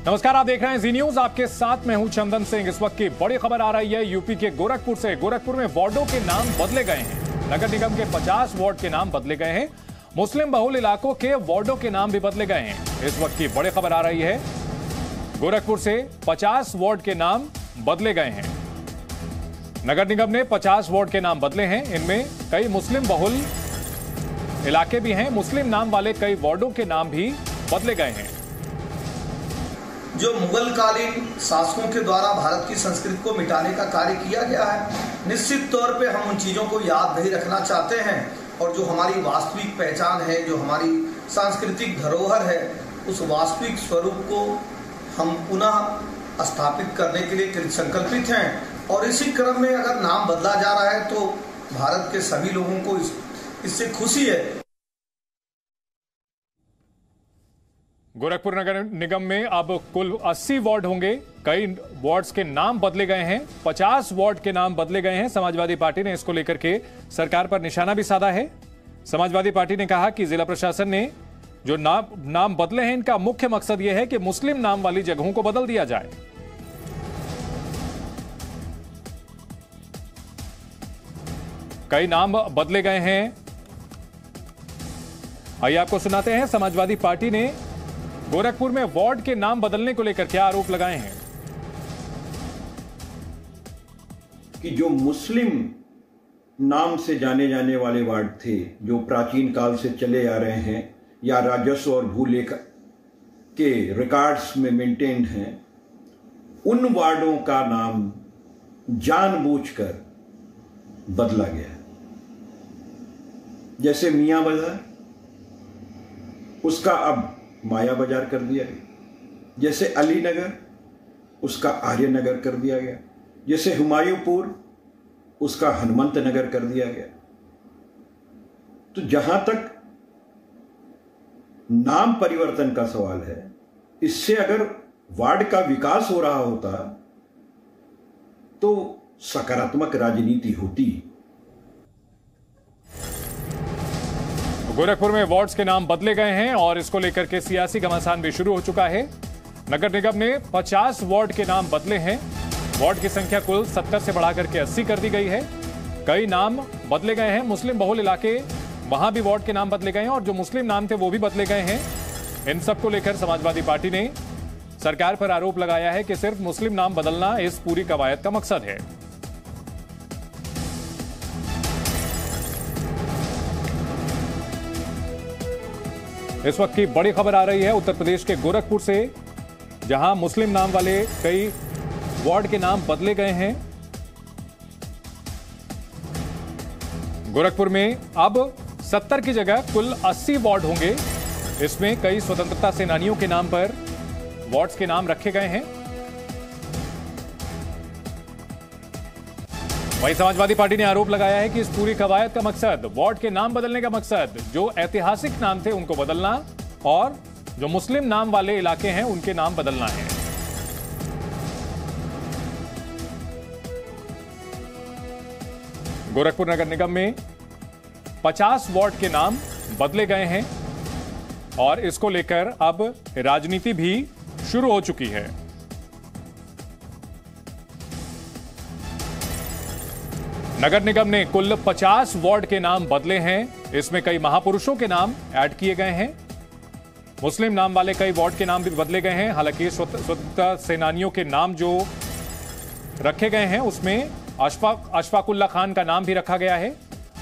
नमस्कार, आप देख रहे हैं जी न्यूज। आपके साथ मैं हूं चंदन सिंह। इस वक्त की बड़ी खबर आ रही है यूपी के गोरखपुर से। गोरखपुर में वार्डों के नाम बदले गए हैं। नगर निगम के 50 वार्ड के नाम बदले गए हैं। मुस्लिम बहुल इलाकों के वार्डों के नाम भी बदले गए हैं। इस वक्त की बड़ी खबर आ रही है गोरखपुर से 50 वार्ड के नाम बदले गए हैं। नगर निगम ने 50 वार्ड के नाम बदले हैं। इनमें कई मुस्लिम बहुल इलाके भी हैं। मुस्लिम नाम वाले कई वार्डों के नाम भी बदले गए हैं। जो मुगल कालीन शासकों के द्वारा भारत की संस्कृति को मिटाने का कार्य किया गया है, निश्चित तौर पे हम उन चीजों को याद नहीं रखना चाहते हैं और जो हमारी वास्तविक पहचान है, जो हमारी सांस्कृतिक धरोहर है, उस वास्तविक स्वरूप को हम पुनः स्थापित करने के लिए कृत संकल्पित हैं। और इसी क्रम में अगर नाम बदला जा रहा है तो भारत के सभी लोगों को इससे खुशी है। गोरखपुर नगर निगम में अब कुल 80 वार्ड होंगे। कई वार्ड्स के नाम बदले गए हैं। 50 वार्ड के नाम बदले गए हैं। समाजवादी पार्टी ने इसको लेकर के सरकार पर निशाना भी साधा है। समाजवादी पार्टी ने कहा कि जिला प्रशासन ने जो नाम बदले हैं, इनका मुख्य मकसद यह है कि मुस्लिम नाम वाली जगहों को बदल दिया जाए। कई नाम बदले गए हैं। आइए आपको सुनाते हैं समाजवादी पार्टी ने गोरखपुर में वार्ड के नाम बदलने को लेकर क्या आरोप लगाए हैं। कि जो मुस्लिम नाम से जाने जाने वाले वार्ड थे, जो प्राचीन काल से चले आ रहे हैं या राजस्व और भूलेख के रिकॉर्ड्स में मेंटेन्ड हैं, उन वार्डों का नाम जानबूझकर बदला गया। जैसे मियां बाजार, उसका अब माया बाजार कर दिया गया। जैसे अली नगर, उसका आर्य नगर कर दिया गया। जैसे हुमायूंपुर, उसका हनुमंत नगर कर दिया गया। तो जहां तक नाम परिवर्तन का सवाल है, इससे अगर वार्ड का विकास हो रहा होता तो सकारात्मक राजनीति होती। गोरखपुर में वार्ड्स के नाम बदले गए हैं और इसको लेकर के सियासी घमासान भी शुरू हो चुका है। नगर निगम ने 50 वार्ड के नाम बदले हैं। वार्ड की संख्या कुल 70 से बढ़ाकर के 80 कर दी गई है। कई नाम बदले गए हैं। मुस्लिम बहुल इलाके, वहां भी वार्ड के नाम बदले गए हैं और जो मुस्लिम नाम थे वो भी बदले गए हैं। इन सबको लेकर समाजवादी पार्टी ने सरकार पर आरोप लगाया है कि सिर्फ मुस्लिम नाम बदलना इस पूरी कवायद का मकसद है। इस वक्त की बड़ी खबर आ रही है उत्तर प्रदेश के गोरखपुर से, जहां मुस्लिम नाम वाले कई वार्ड के नाम बदले गए हैं। गोरखपुर में अब 70 की जगह कुल 80 वार्ड होंगे। इसमें कई स्वतंत्रता सेनानियों के नाम पर वार्ड्स के नाम रखे गए हैं। वहीं समाजवादी पार्टी ने आरोप लगाया है कि इस पूरी कवायद का मकसद, वार्ड के नाम बदलने का मकसद, जो ऐतिहासिक नाम थे उनको बदलना और जो मुस्लिम नाम वाले इलाके हैं उनके नाम बदलना है। गोरखपुर नगर निगम में 50 वार्ड के नाम बदले गए हैं और इसको लेकर अब राजनीति भी शुरू हो चुकी है। नगर निगम ने कुल 50 वार्ड के नाम बदले हैं। इसमें कई महापुरुषों के नाम ऐड किए गए हैं। मुस्लिम नाम वाले कई वार्ड के नाम भी बदले गए हैं। हालांकि स्वतंत्रता सेनानियों के नाम जो रखे गए हैं उसमें अशफाकुल्ला खान का नाम भी रखा गया है।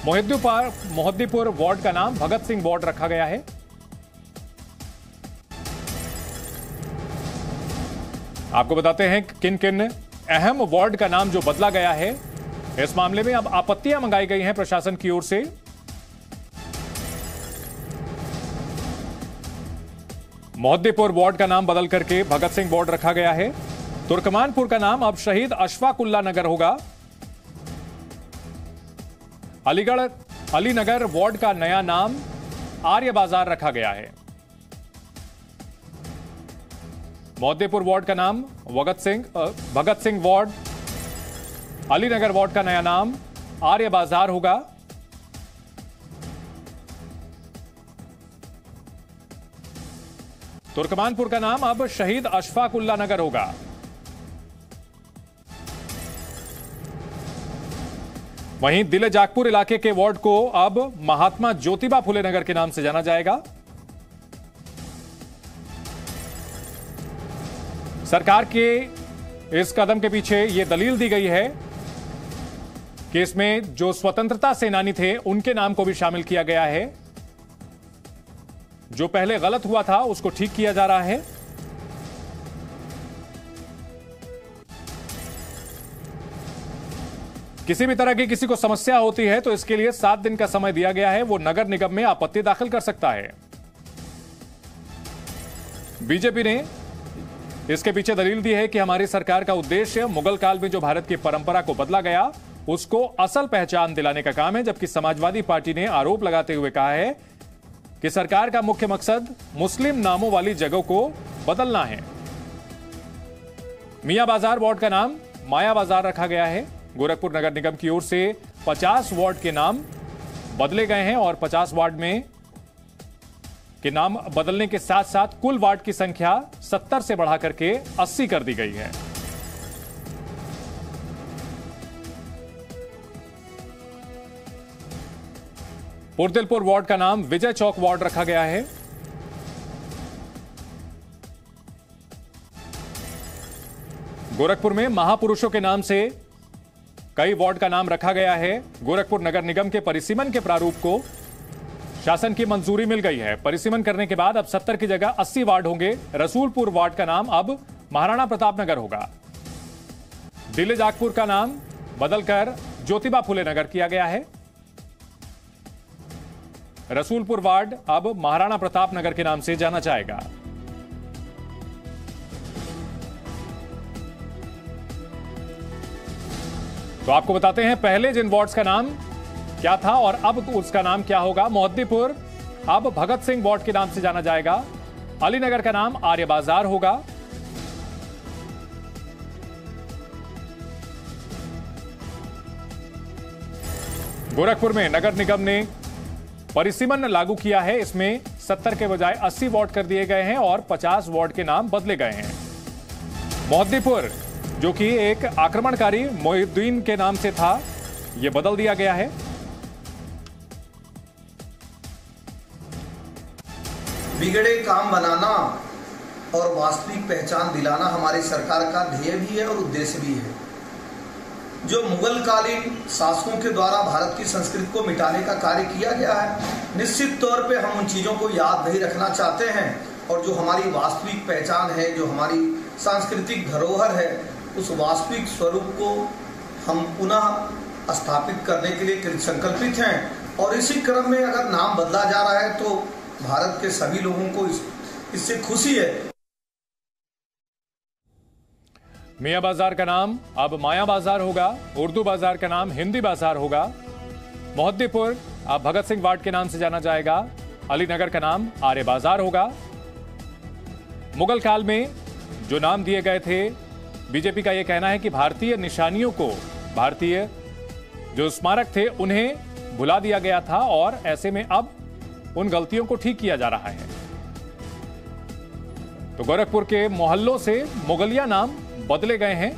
मोहद्दीपुर वार्ड का नाम भगत सिंह वार्ड रखा गया है। आपको बताते हैं किन किन अहम वार्ड का नाम जो बदला गया है। इस मामले में अब आपत्तियां मंगाई गई हैं प्रशासन की ओर से। मोहद्दीपुर वार्ड का नाम बदल करके भगत सिंह वार्ड रखा गया है। तुर्कमानपुर का नाम अब शहीद अशफाकुल्ला नगर होगा। अली नगर वार्ड का नया नाम आर्य बाजार रखा गया है। मोहद्दीपुर वार्ड का नाम भगत सिंह वार्ड, अली नगर वार्ड का नया नाम आर्य बाजार होगा। तुर्कमानपुर का नाम अब शहीद अशफाक उल्लाह नगर होगा। वहीं दिले जागपुर इलाके के वार्ड को अब महात्मा ज्योतिबा फुले नगर के नाम से जाना जाएगा। सरकार के इस कदम के पीछे यह दलील दी गई है कि इसमें जो स्वतंत्रता सेनानी थे उनके नाम को भी शामिल किया गया है। जो पहले गलत हुआ था उसको ठीक किया जा रहा है। किसी भी तरह की किसी को समस्या होती है तो इसके लिए 7 दिन का समय दिया गया है। वो नगर निगम में आपत्ति दाखिल कर सकता है। बीजेपी ने इसके पीछे दलील दी है कि हमारी सरकार का उद्देश्य मुगल काल में जो भारत की परंपरा को बदला गया उसको असल पहचान दिलाने का काम है। जबकि समाजवादी पार्टी ने आरोप लगाते हुए कहा है कि सरकार का मुख्य मकसद मुस्लिम नामों वाली जगहों को बदलना है। मियां बाजार वार्ड का नाम माया बाजार रखा गया है। गोरखपुर नगर निगम की ओर से 50 वार्ड के नाम बदले गए हैं और 50 वार्ड में के नाम बदलने के साथ साथ कुल वार्ड की संख्या 70 से बढ़ाकर के 80 कर दी गई है। पुरदिलपुर वार्ड का नाम विजय चौक वार्ड रखा गया है। गोरखपुर में महापुरुषों के नाम से कई वार्ड का नाम रखा गया है। गोरखपुर नगर निगम के परिसीमन के प्रारूप को शासन की मंजूरी मिल गई है। परिसीमन करने के बाद अब 70 की जगह 80 वार्ड होंगे। रसूलपुर वार्ड का नाम अब महाराणा प्रताप नगर होगा। दिले जागपुर का नाम बदलकर ज्योतिबा फुले नगर किया गया है। रसूलपुर वार्ड अब महाराणा प्रताप नगर के नाम से जाना जाएगा। तो आपको बताते हैं पहले जिन वार्ड्स का नाम क्या था और अब उसका नाम क्या होगा। मोहद्दीपुर अब भगत सिंह वार्ड के नाम से जाना जाएगा। अलीनगर का नाम आर्य बाजार होगा। गोरखपुर में नगर निगम ने परिसीमन लागू किया है। इसमें 70 के बजाय 80 वार्ड कर दिए गए हैं और 50 वार्ड के नाम बदले गए हैं। मोहद्दीपुर जो कि एक आक्रमणकारी मोहिउद्दीन के नाम से था, यह बदल दिया गया है। बिगड़े काम बनाना और वास्तविक पहचान दिलाना हमारी सरकार का ध्येय भी है और उद्देश्य भी है। जो मुगलकालीन शासकों के द्वारा भारत की संस्कृति को मिटाने का कार्य किया गया है, निश्चित तौर पे हम उन चीज़ों को याद नहीं रखना चाहते हैं और जो हमारी वास्तविक पहचान है, जो हमारी सांस्कृतिक धरोहर है, उस वास्तविक स्वरूप को हम पुनः स्थापित करने के लिए कृत संकल्पित हैं। और इसी क्रम में अगर नाम बदला जा रहा है तो भारत के सभी लोगों को इससे खुशी है। मियां बाजार का नाम अब माया बाजार होगा। उर्दू बाजार का नाम हिंदी बाजार होगा। मोहद्दीपुर अब भगत सिंह वार्ड के नाम से जाना जाएगा। अलीनगर का नाम आर्य बाजार होगा। मुगल काल में जो नाम दिए गए थे, बीजेपी का यह कहना है कि भारतीय निशानियों को, भारतीय जो स्मारक थे उन्हें भुला दिया गया था और ऐसे में अब उन गलतियों को ठीक किया जा रहा है। तो गोरखपुर के मोहल्लों से मुगलिया नाम बदले गए हैं।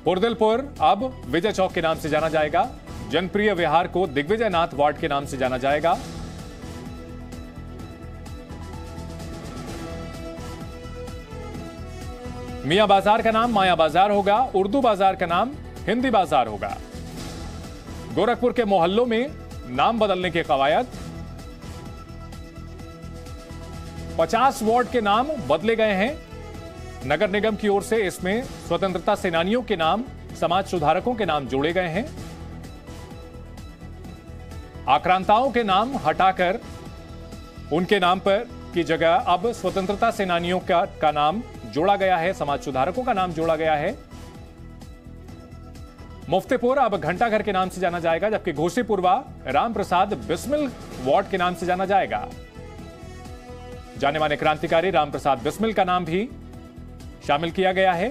पुरदिलपुर अब विजय चौक के नाम से जाना जाएगा। जनप्रिय विहार को दिग्विजय नाथ वार्ड के नाम से जाना जाएगा। मियां बाजार का नाम माया बाजार होगा। उर्दू बाजार का नाम हिंदी बाजार होगा। गोरखपुर के मोहल्लों में नाम बदलने के कवायद। 50 वार्ड के नाम बदले गए हैं नगर निगम की ओर से। इसमें स्वतंत्रता सेनानियों के नाम, समाज सुधारकों के नाम जोड़े गए हैं। आक्रांताओं के नाम हटाकर उनके नाम पर की जगह अब स्वतंत्रता सेनानियों का नाम जोड़ा गया है, समाज सुधारकों का नाम जोड़ा गया है। मुफ्तीपुर अब घंटाघर के नाम से जाना जाएगा, जबकि घोसीपुरवा राम प्रसाद बिस्मिल वार्ड के नाम से जाना जाएगा। जाने माने क्रांतिकारी राम प्रसाद बिस्मिल का नाम भी शामिल किया गया है।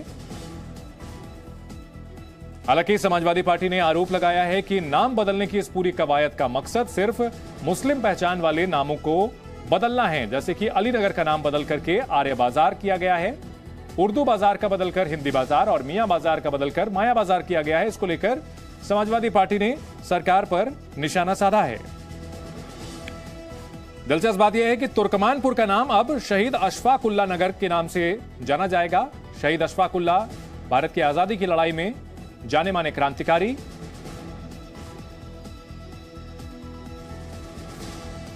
हालांकि समाजवादी पार्टी ने आरोप लगाया है कि नाम बदलने की इस पूरी कवायद का मकसद सिर्फ मुस्लिम पहचान वाले नामों को बदलना है, जैसे कि अलीनगर का नाम बदल करके आर्य बाजार किया गया है, उर्दू बाजार का बदलकर हिंदी बाजार और मियां बाजार का बदलकर माया बाजार किया गया है। इसको लेकर समाजवादी पार्टी ने सरकार पर निशाना साधा है। दिलचस्प बात यह है कि तुर्कमानपुर का नाम अब शहीद अशफाक उल्लाह नगर के नाम से जाना जाएगा। शहीद अशफाक उल्लाह भारत की आजादी की लड़ाई में जाने माने क्रांतिकारी।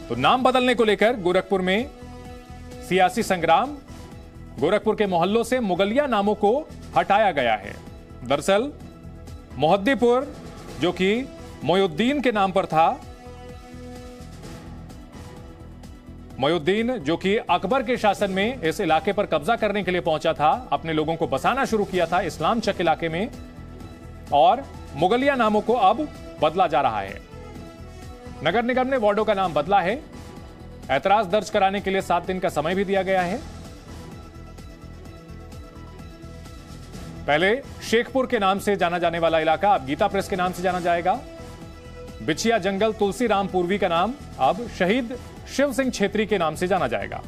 तो नाम बदलने को लेकर गोरखपुर में सियासी संग्राम। गोरखपुर के मोहल्लों से मुगलिया नामों को हटाया गया है। दरअसल मोहद्दीपुर जो कि मोयुद्दीन के नाम पर था, मोयुद्दीन जो कि अकबर के शासन में इस इलाके पर कब्जा करने के लिए पहुंचा था, अपने लोगों को बसाना शुरू किया था इस्लाम चक इलाके में, और मुगलिया नामों को अब बदला जा रहा है। नगर निगम ने वार्डों का नाम बदला है। ऐतराज दर्ज कराने के लिए 7 दिन का समय भी दिया गया है। पहले शेखपुर के नाम से जाना जाने वाला इलाका अब गीता प्रेस के नाम से जाना जाएगा। बिछिया जंगल तुलसी राम पूर्वी का नाम अब शहीद शिव सिंह छेत्री के नाम से जाना जाएगा।